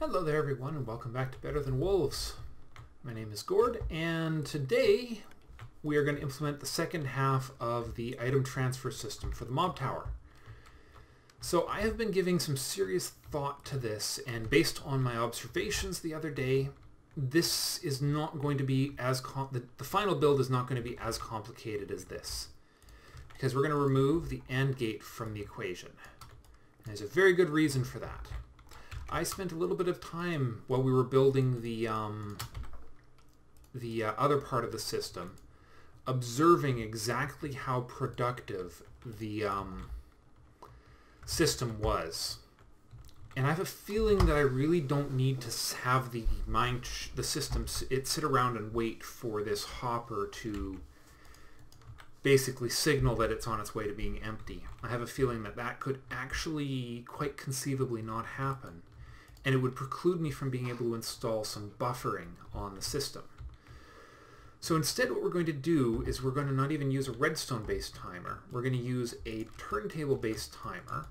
Hello there everyone and welcome back to Better Than Wolves. My name is Gord and today we are going to implement the second half of the item transfer system for the mob tower. So I have been giving some serious thought to this, and based on my observations the other day, this is not going to be as the final build is not going to be as complicated as this, because we're going to remove the AND gate from the equation. And there's a very good reason for that. I spent a little bit of time while we were building the other part of the system observing exactly how productive the system was. And I have a feeling that I really don't need to have the system sit around and wait for this hopper to basically signal that it's on its way to being empty. I have a feeling that that could actually quite conceivably not happen, and it would preclude me from being able to install some buffering on the system. So instead what we're going to do is we're going to not even use a redstone based timer. We're going to use a turntable based timer.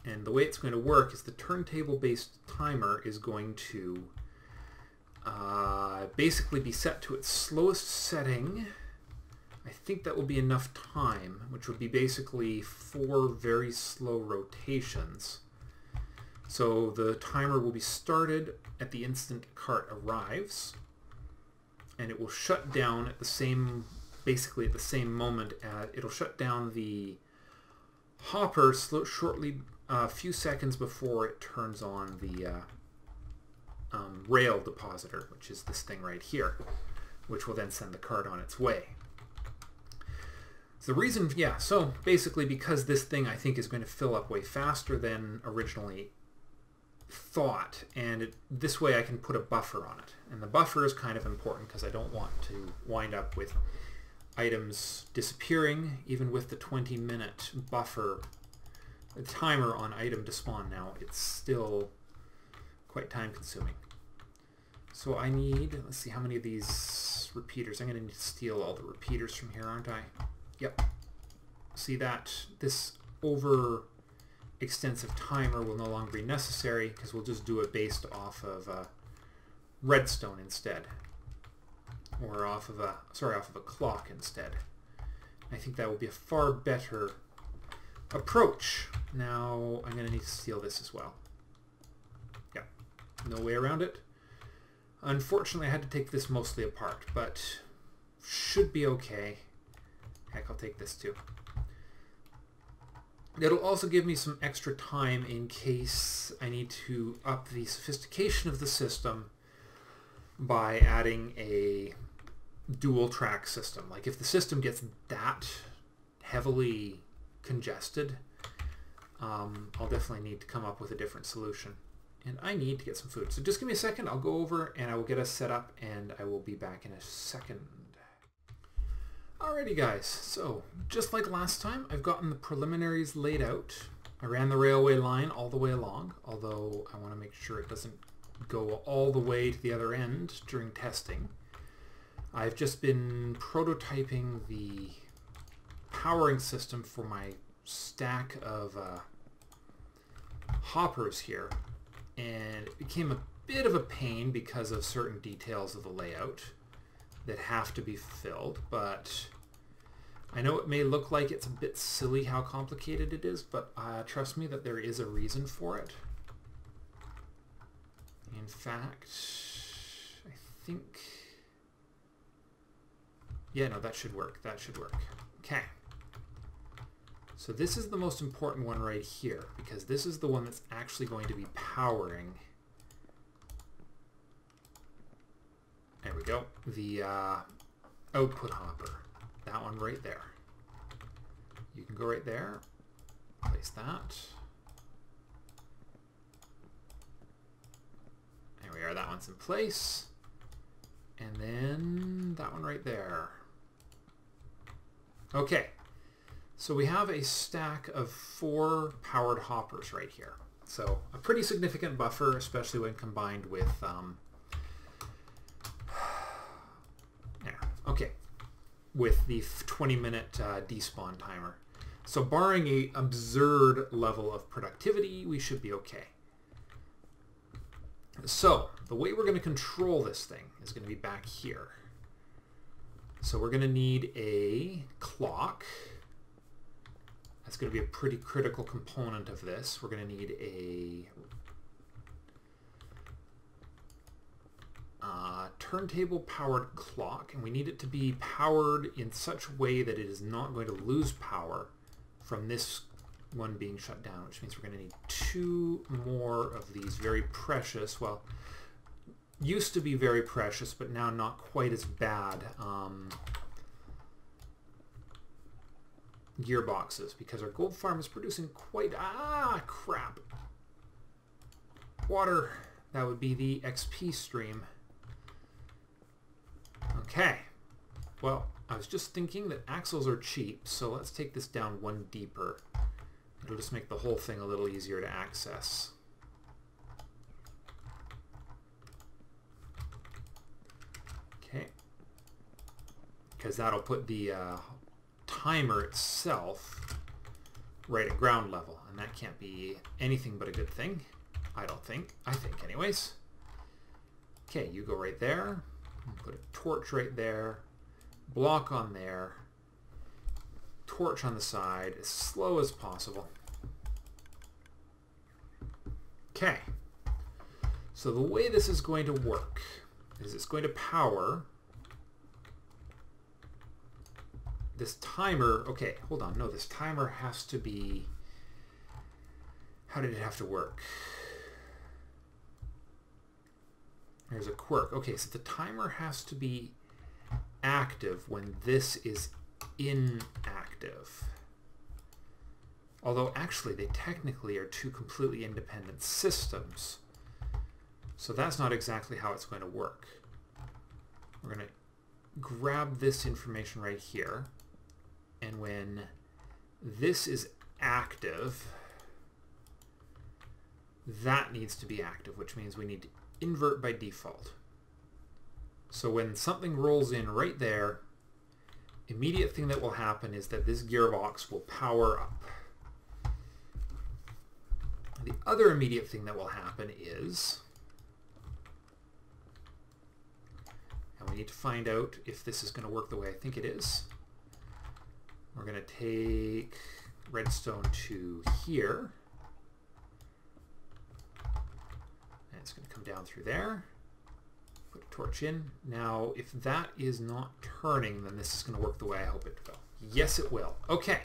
And the way it's going to work is the turntable based timer is going to basically be set to its slowest setting. I think that will be enough time, which would be basically 4 very slow rotations. So the timer will be started at the instant a cart arrives, and it will shut down at the same, basically at the same moment. It'll shut down the hopper shortly, a few seconds before it turns on the rail depositor, which is this thing right here, which will then send the cart on its way. So the reason, so basically because this thing I think is going to fill up way faster than originally thought, and this way I can put a buffer on it. And the buffer is kind of important because I don't want to wind up with items disappearing even with the 20-minute buffer, the timer on item despawn. Now it's still quite time consuming. So I need, let's see how many of these repeaters. I'm going to need to steal all the repeaters from here, aren't I? Yep. See that this extensive timer will no longer be necessary because we'll just do it based off of redstone instead, or off of a clock instead. I think that will be a far better approach. Now I'm going to need to steal this as well. Yeah, no way around it. Unfortunately I had to take this mostly apart, but should be okay. Heck, I'll take this too. It'll also give me some extra time in case I need to up the sophistication of the system by adding a dual track system. Like if the system gets that heavily congested, I'll definitely need to come up with a different solution. And I need to get some food. So just give me a second, I'll go over and I will get us set up and I will be back in a second. Alrighty guys, so just like last time, I've gotten the preliminaries laid out. I ran the railway line all the way along, although I want to make sure it doesn't go all the way to the other end during testing. I've just been prototyping the powering system for my stack of hoppers here, and it became a bit of a pain because of certain details of the layout that have to be filled, but I know it may look like it's a bit silly how complicated it is, but trust me that there is a reason for it. In fact, I think, yeah, no, that should work. That should work. Okay. So this is the most important one right here, because this is the one that's actually going to be powering, there we go, the output hopper. That one right there. You can go right there, place that. There we are, that one's in place. And then that one right there. Okay, so we have a stack of 4 powered hoppers right here. So a pretty significant buffer, especially when combined with okay, with the 20-minute despawn timer. So barring a absurd level of productivity, we should be okay. So the way we're going to control this thing is going to be back here. So we're going to need a clock. That's going to be a pretty critical component of this. We're going to need a turntable powered clock, and we need it to be powered in such a way that it is not going to lose power from this one being shut down, which means we're going to need 2 more of these very precious, well, used to be very precious, but now not quite as bad gearboxes, because our gold farm is producing quite, crap. Water, that would be the XP stream. Okay, well, I was just thinking that axles are cheap, so let's take this down 1 deeper. It'll just make the whole thing a little easier to access. Okay, because that'll put the timer itself right at ground level, and that can't be anything but a good thing, I don't think. I think anyways. Okay, you go right there. Put a torch right there, block on there, torch on the side, as slow as possible. Okay, so the way this is going to work is it's going to power this timer. Okay, hold on, no, this timer has to be, how did it have to work? There's a quirk. Okay, so the timer has to be active when this is inactive. Although actually they technically are 2 completely independent systems. So that's not exactly how it's going to work. We're going to grab this information right here. And when this is active, that needs to be active, which means we need to invert by default. So when something rolls in right there, immediate thing that will happen is that this gearbox will power up. The other immediate thing that will happen is, and we need to find out if this is going to work the way I think it is. We're going to take redstone to here. It's going to come down through there. Put a torch in. Now, if that is not turning, then this is going to work the way I hope it will. Yes, it will. Okay.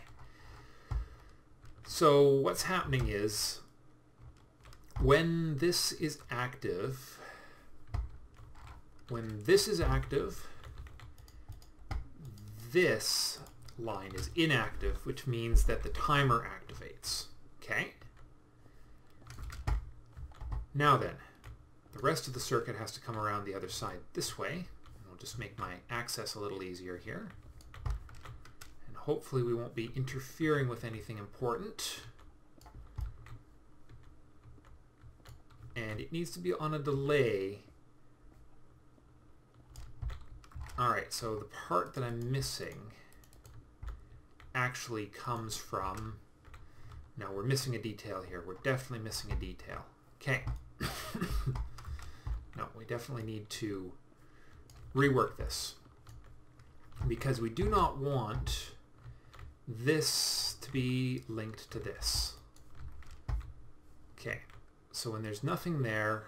So what's happening is when this is active, this line is inactive, which means that the timer activates. Okay? Now then, the rest of the circuit has to come around the other side this way. And I'll just make my access a little easier here. And hopefully we won't be interfering with anything important. And it needs to be on a delay. Alright, so the part that I'm missing actually comes from... No, we're missing a detail here. We're definitely missing a detail. Okay. No, we definitely need to rework this, because we do not want this to be linked to this. Okay, so when there's nothing there,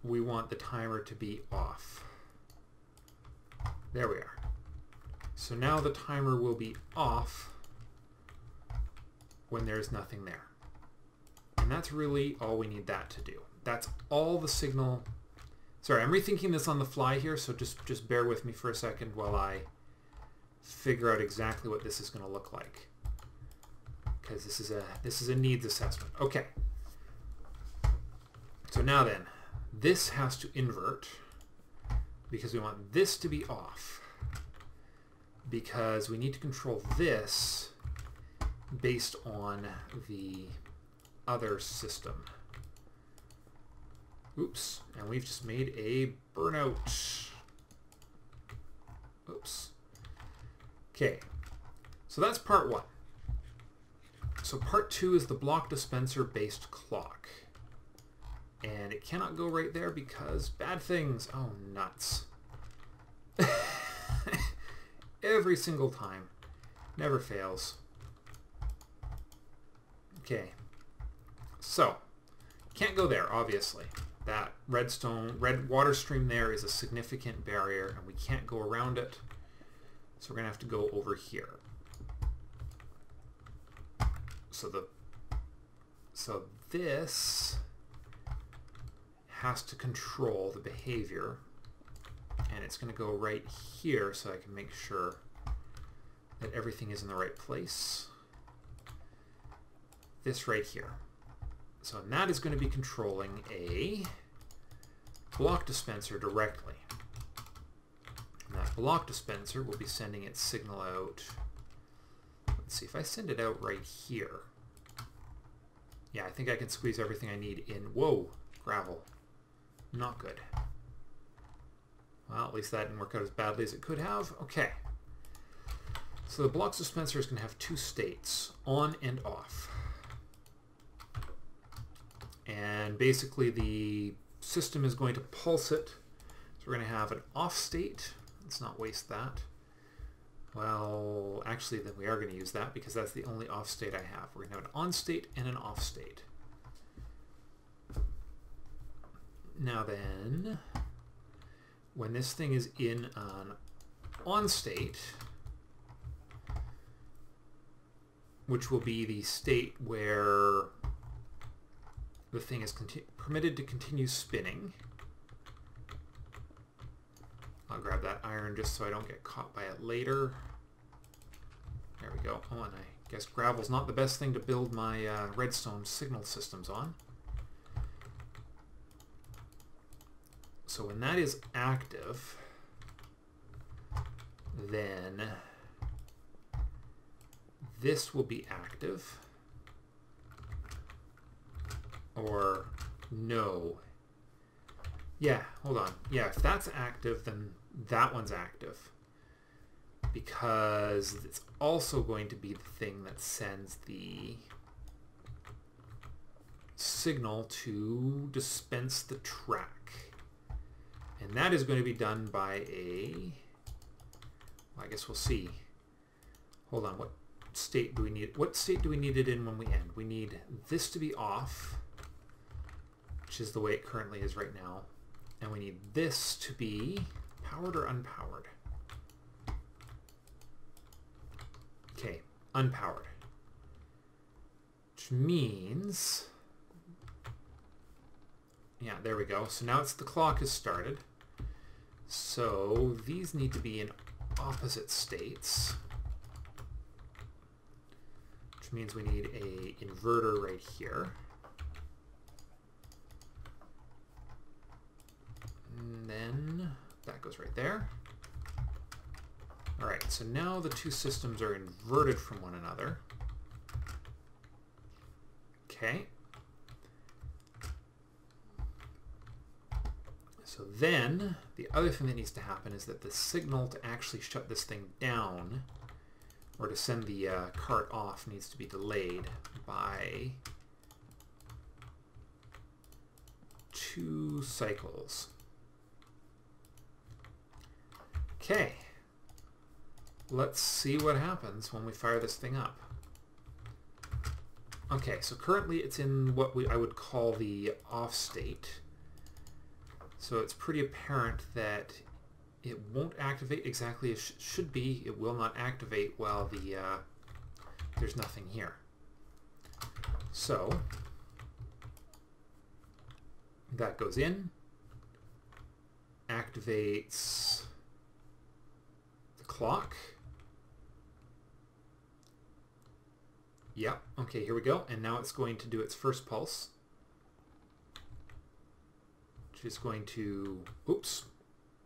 we want the timer to be off. There we are. So now the timer will be off when there's nothing there. And that's really all we need that to do. That's all the signal. Sorry, I'm rethinking this on the fly here, so just bear with me for a second while I figure out exactly what this is going to look like. Because this is a needs assessment. Okay. So now then, this has to invert because we want this to be off. Because we need to control this based on the other system. Oops, and we've just made a burnout. Oops. Okay, so that's part 1. So part 2 is the block dispenser based clock. And it cannot go right there because bad things. Oh, nuts. Every single time. Never fails. Okay. So, can't go there, obviously. That red water stream there is a significant barrier, and we can't go around it. So we're going to have to go over here. So this has to control the behavior, and it's going to go right here so I can make sure that everything is in the right place. This right here. So that is going to be controlling a block dispenser directly. And that block dispenser will be sending its signal out. Let's see, if I send it out right here. Yeah, I think I can squeeze everything I need in. Whoa, gravel. Not good. Well, at least that didn't work out as badly as it could have. Okay. So the block dispenser is going to have 2 states, on and off. And basically the system is going to pulse it. So we're going to have an off state. Let's not waste that. Well, actually then we are going to use that because that's the only off state I have. We're going to have an on state and an off state. Now then, when this thing is in an on state, which will be the state where the thing is permitted to continue spinning. I'll grab that iron just so I don't get caught by it later. There we go. Oh, and I guess gravel's not the best thing to build my redstone signal systems on. So when that is active, then this will be active. Or no. Yeah, hold on. Yeah, if that's active, then that one's active. Because it's also going to be the thing that sends the signal to dispense the track. And that is going to be done by a... Well, I guess we'll see. Hold on, what state do we need? What state do we need it in when we end? We need this to be off, which is the way it currently is right now. And we need this to be powered or unpowered. Okay, unpowered. Which means... Yeah, there we go. So now the clock has started. So these need to be in opposite states. Which means we need an inverter right here. And then that goes right there. Alright, so now the 2 systems are inverted from one another. Okay. So then, the other thing that needs to happen is that the signal to actually shut this thing down, or to send the cart off, needs to be delayed by 2 cycles. Okay. Let's see what happens when we fire this thing up. Okay, so currently it's in what I would call the off state. So it's pretty apparent that it won't activate exactly as it should be. It will not activate while there's nothing here. So that goes in, activates the clock. Yep, okay, here we go. And now it's going to do its first pulse. Which is going to... Oops.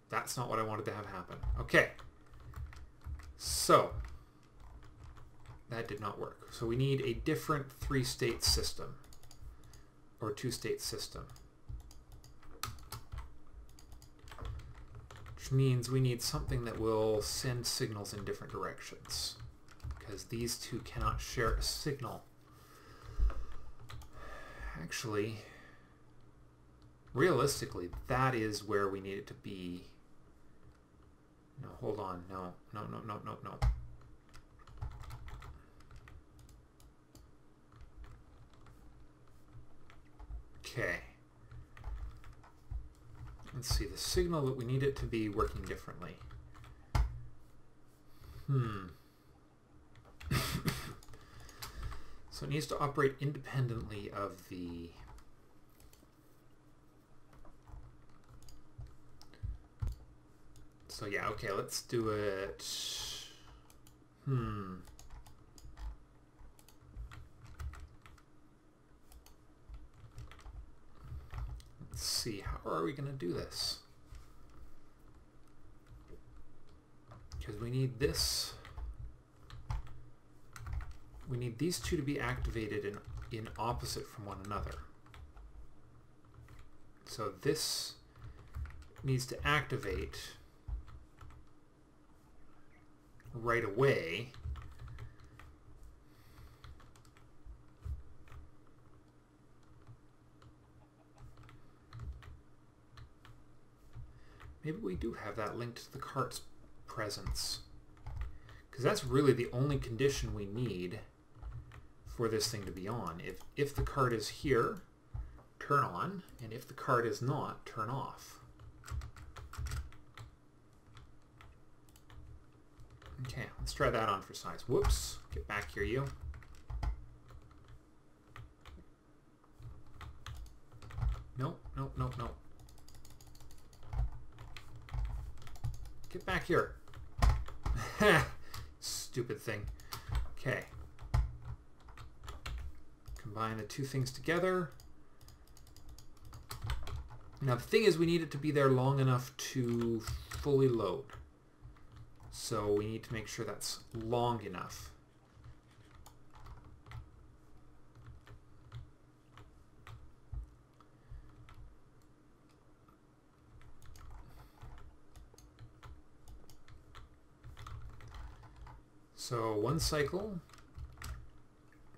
That's not what I wanted to have happen. Okay. So, that did not work. So we need a different 3-state system. Or 2-state system. Which means we need something that will send signals in different directions. Because these 2 cannot share a signal Actually, realistically, that is where we need it to be. No, hold on. No. Okay. Let's see, the signal that we need it to be working differently. So it needs to operate independently of the... So yeah, okay, let's do it... Let's see, how are we going to do this? Because we need this... We need these two to be activated in opposite from one another. So this needs to activate right away. Maybe we do have that linked to the cart's presence, because that's really the only condition we need for this thing to be on. If the card is here, turn on, and if the card is not, turn off. Okay, let's try that on for size. Whoops, get back here, you. Nope. Get back here. Stupid thing. Okay. Combine the two things together. Now the thing is, we need it to be there long enough to fully load. So we need to make sure that's long enough. So one cycle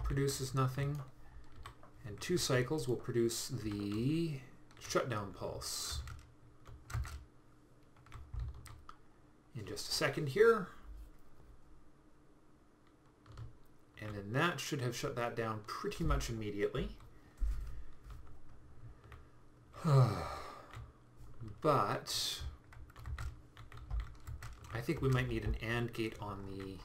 produces nothing, and two cycles will produce the shutdown pulse. In just a second here. And then that should have shut that down pretty much immediately. But I think we might need an AND gate on the...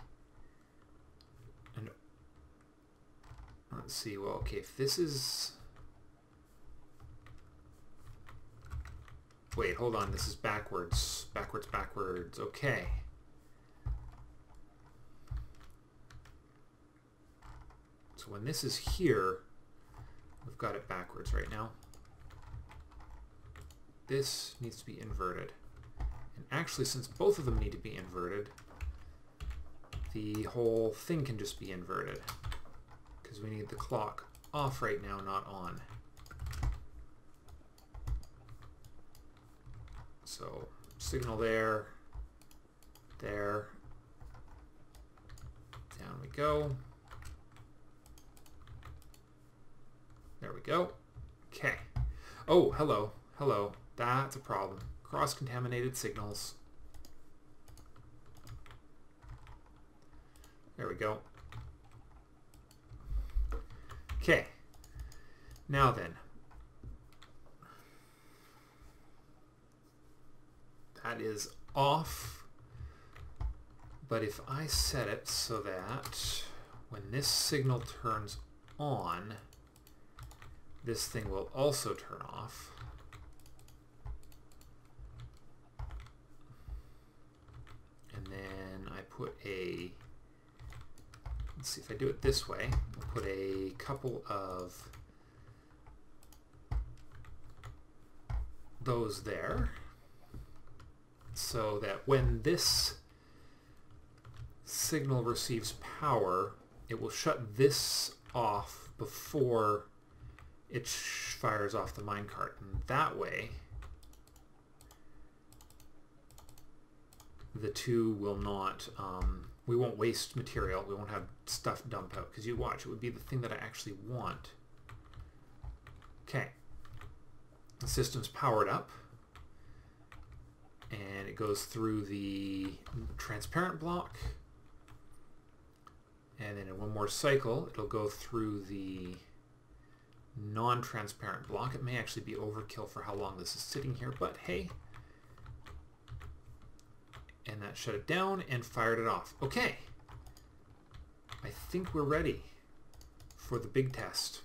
Let's see, well, okay, if this is... Wait, hold on, this is backwards. Backwards, okay. So when this is here, we've got it backwards right now. This needs to be inverted. And actually, since both of them need to be inverted, the whole thing can just be inverted. Because we need the clock off right now, not on. So signal there, down we go. There we go. Okay. Oh, hello. That's a problem. Cross-contaminated signals. There we go. Okay. Now then. That is off. But if I set it so that when this signal turns on, this thing will also turn off. And then I put a... Let's see if I do it this way. I'll put a couple of those there, so that when this signal receives power, it will shut this off before it fires off the minecart. And that way, the two will not... we won't waste material. We won't have stuff dump out. Because you watch, it would be the thing that I actually want. Okay. The system's powered up. And it goes through the transparent block. And then in one more cycle, it'll go through the non-transparent block. It may actually be overkill for how long this is sitting here, but hey. And that shut it down and fired it off. Okay. I think we're ready for the big test.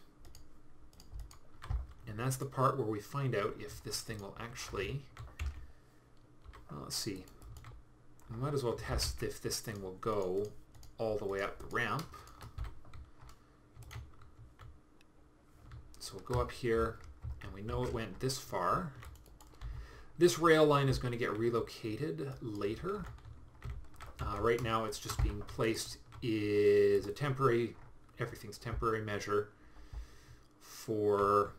And that's the part where we find out if this thing will actually... let's see. We might as well test if this thing will go all the way up the ramp. So we'll go up here, and we know it went this far. This rail line is going to get relocated later. Right now it's just being placed is a temporary, everything's temporary measure for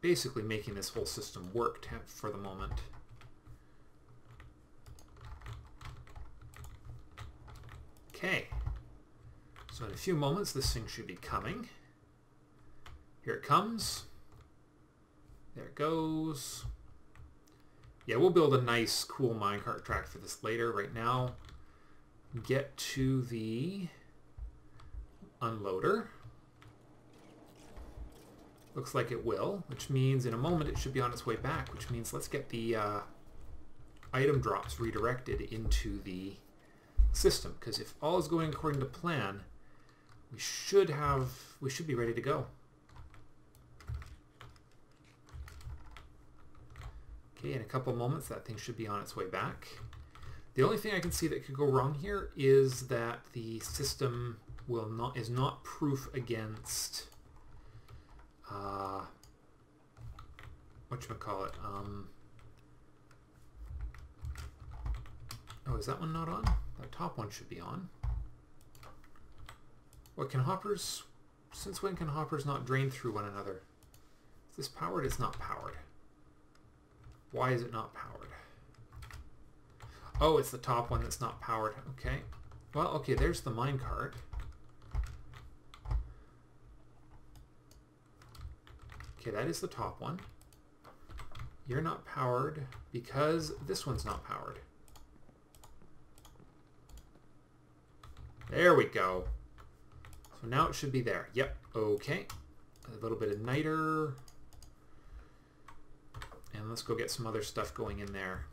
basically making this whole system work for the moment. Okay, so in a few moments this thing should be coming. Here it comes. There it goes. Yeah, we'll build a nice, cool minecart track for this later. Right now, get to the unloader. Looks like it will, which means in a moment it should be on its way back, which means let's get the item drops redirected into the system, because if all is going according to plan, we should be ready to go. Okay, in a couple moments that thing should be on its way back. The only thing I can see that could go wrong here is that the system is not proof against whatchamacallit, oh, is that one not on? That top one should be on. What can hoppers, since when can hoppers not drain through one another? Is this powered? It's not powered. Why is it not powered? Oh, it's the top one that's not powered. Okay. Well, okay, there's the minecart. Okay, that is the top one. You're not powered because this one's not powered. There we go. So now it should be there. Yep, okay. A little bit of niter. And let's go get some other stuff going in there.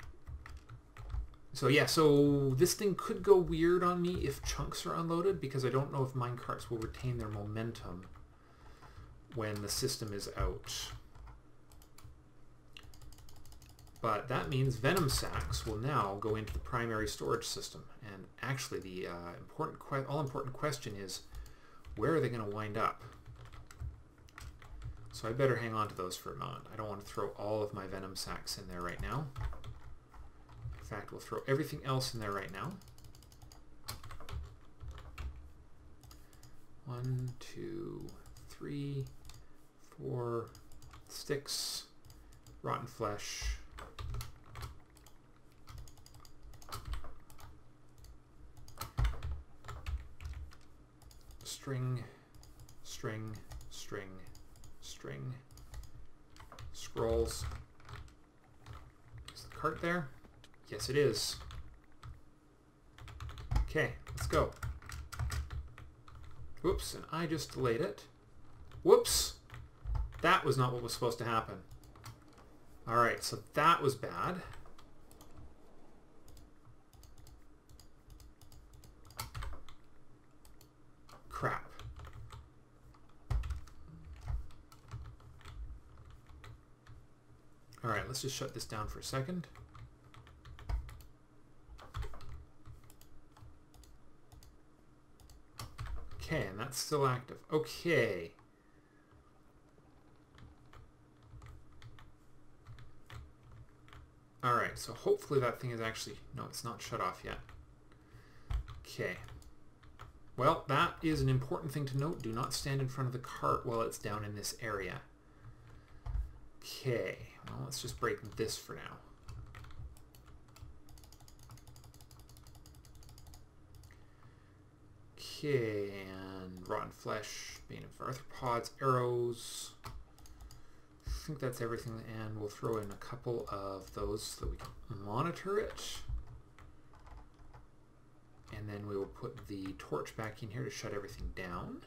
So yeah, so this thing could go weird on me if chunks are unloaded, because I don't know if minecarts will retain their momentum when the system is out. But that means venom sacks will now go into the primary storage system. And actually the all-important question is, where are they going to wind up? So I better hang on to those for a moment. I don't want to throw all of my venom sacks in there right now. In fact, we'll throw everything else in there right now. 1, 2, 3, 4 sticks, rotten flesh. String, string, string, string, scrolls. Is the cart there? Yes, it is. Okay, let's go. Whoops, and I just delayed it. Whoops! That was not what was supposed to happen. Alright, so that was bad. Crap. Alright, let's just shut this down for a second. Okay, and that's still active. Okay. Alright, so hopefully that thing is actually... No, it's not shut off yet. Okay. Well, that is an important thing to note. Do not stand in front of the cart while it's down in this area. Okay. Well, let's just break this for now. Okay, and rotten flesh, bane of arthropods, arrows. I think that's everything, and we'll throw in a couple of those so that we can monitor it. And then we will put the torch back in here to shut everything down.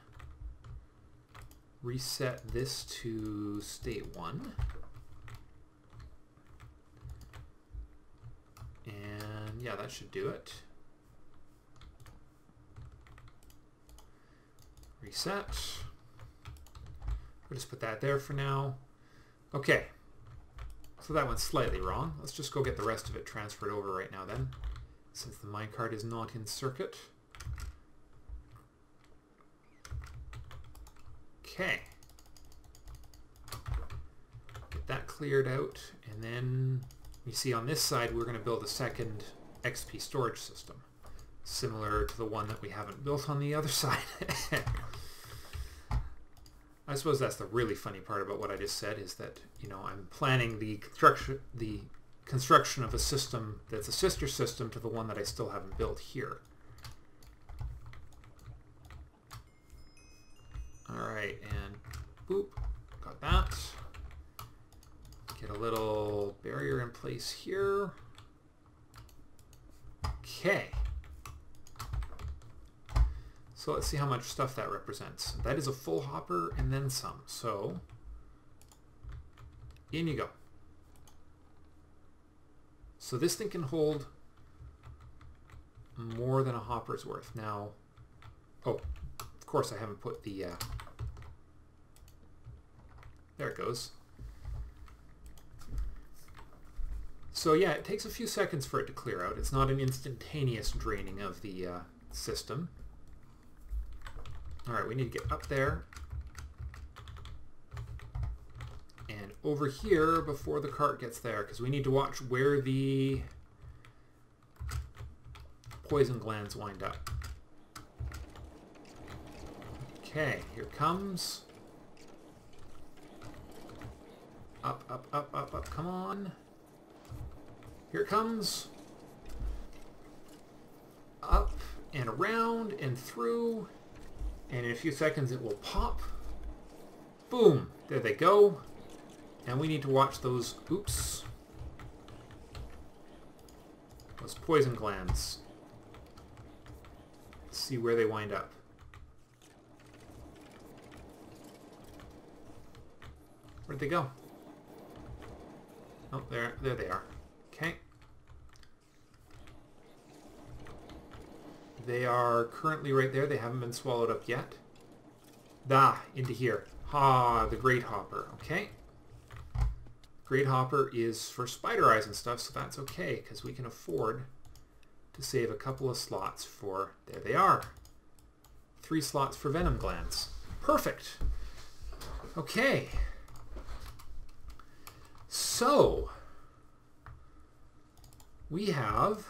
Reset this to state 1. And yeah, that should do it. Reset. We'll just put that there for now. Okay. So that went slightly wrong. Let's just go get the rest of it transferred over right now then, since the minecart is not in circuit. Okay. Get that cleared out, and then you see on this side we're going to build a second XP storage system, similar to the one that we haven't built on the other side. I suppose that's the really funny part about what I just said, is that, you know, I'm planning the construction of a system that's a sister system to the one that I still haven't built here. Alright, and boop, got that. Get a little barrier in place here. Okay. So let's see how much stuff that represents. That is a full hopper and then some. So in you go. So this thing can hold more than a hopper's worth. Now, oh, of course I haven't put the, there it goes. So yeah, it takes a few seconds for it to clear out. It's not an instantaneous draining of the system. Alright, we need to get up there and over here before the cart gets there, because we need to watch where the poison glands wind up. Okay, here it comes. Up, up, up, up, up, come on. Here it comes. Up and around and through. And in a few seconds it will pop. Boom! There they go. And we need to watch those, oops, those poison glands. Let's see where they wind up. Where'd they go? Oh, there they are. Okay. They are currently right there. They haven't been swallowed up yet. Ah, into here. Ah, the Great Hopper. Okay. Great Hopper is for spider eyes and stuff, so that's okay, because we can afford to save a couple of slots for... There they are. 3 slots for venom glands. Perfect. Okay. So, we have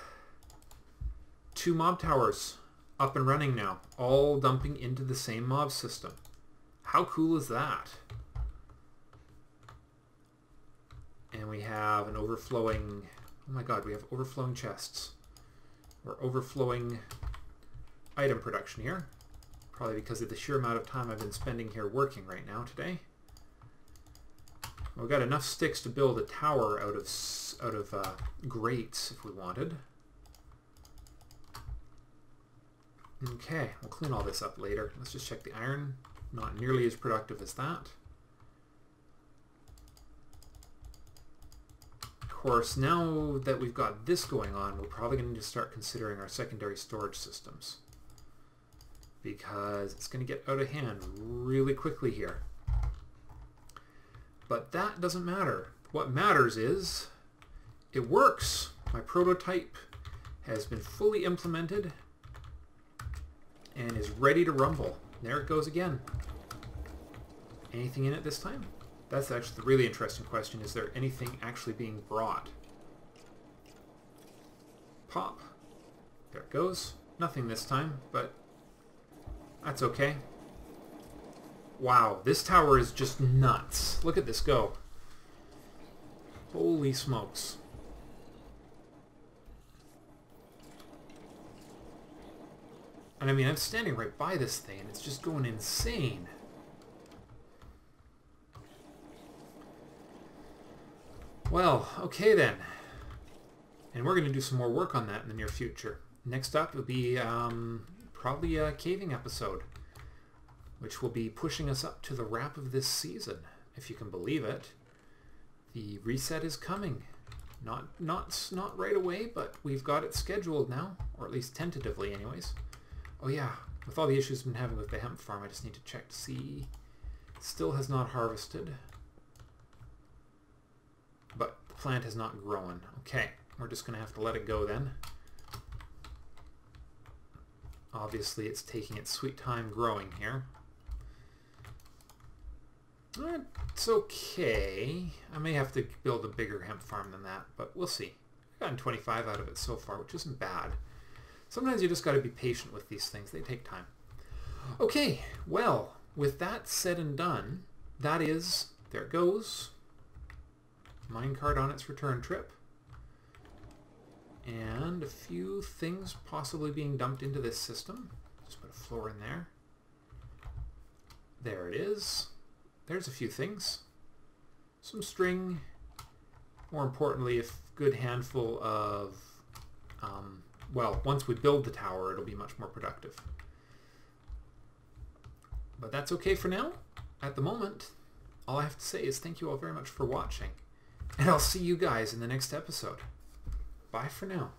2 mob towers up and running now, all dumping into the same mob system. How cool is that? And we have an overflowing, oh my god, we have overflowing chests. Or overflowing item production here. Probably because of the sheer amount of time I've been spending here working right now today. We've got enough sticks to build a tower out of grates if we wanted. Okay, we'll clean all this up later. Let's just check the iron. Not nearly as productive as that. Of course, now that we've got this going on, we're probably going to need to start considering our secondary storage systems, because it's going to get out of hand really quickly here. But that doesn't matter. What matters is it works. My prototype has been fully implemented and is ready to rumble. There it goes again. Anything in it this time? That's actually the really interesting question. Is there anything actually being brought? Pop. There it goes. Nothing this time, but that's okay. Wow, this tower is just nuts. Look at this go. Holy smokes. And I mean, I'm standing right by this thing, and it's just going insane. Well, okay then. And we're going to do some more work on that in the near future. Next up will be probably a caving episode, which will be pushing us up to the wrap of this season, if you can believe it. The reset is coming. Not right away, but we've got it scheduled now, or at least tentatively anyways. Oh yeah, with all the issues I've been having with the hemp farm, I just need to check to see. Still has not harvested. But the plant has not grown. Okay, we're just going to have to let it go then. Obviously it's taking its sweet time growing here. It's okay. I may have to build a bigger hemp farm than that, but we'll see. I've gotten 25 out of it so far, which isn't bad. Sometimes you just got to be patient with these things. They take time. Okay, well, with that said and done, that is, there it goes. Minecart on its return trip. And a few things possibly being dumped into this system. Just put a floor in there. There it is. There's a few things. Some string. More importantly, a good handful of... well, once we build the tower, it'll be much more productive. But that's okay for now. At the moment, all I have to say is thank you all very much for watching. And I'll see you guys in the next episode. Bye for now.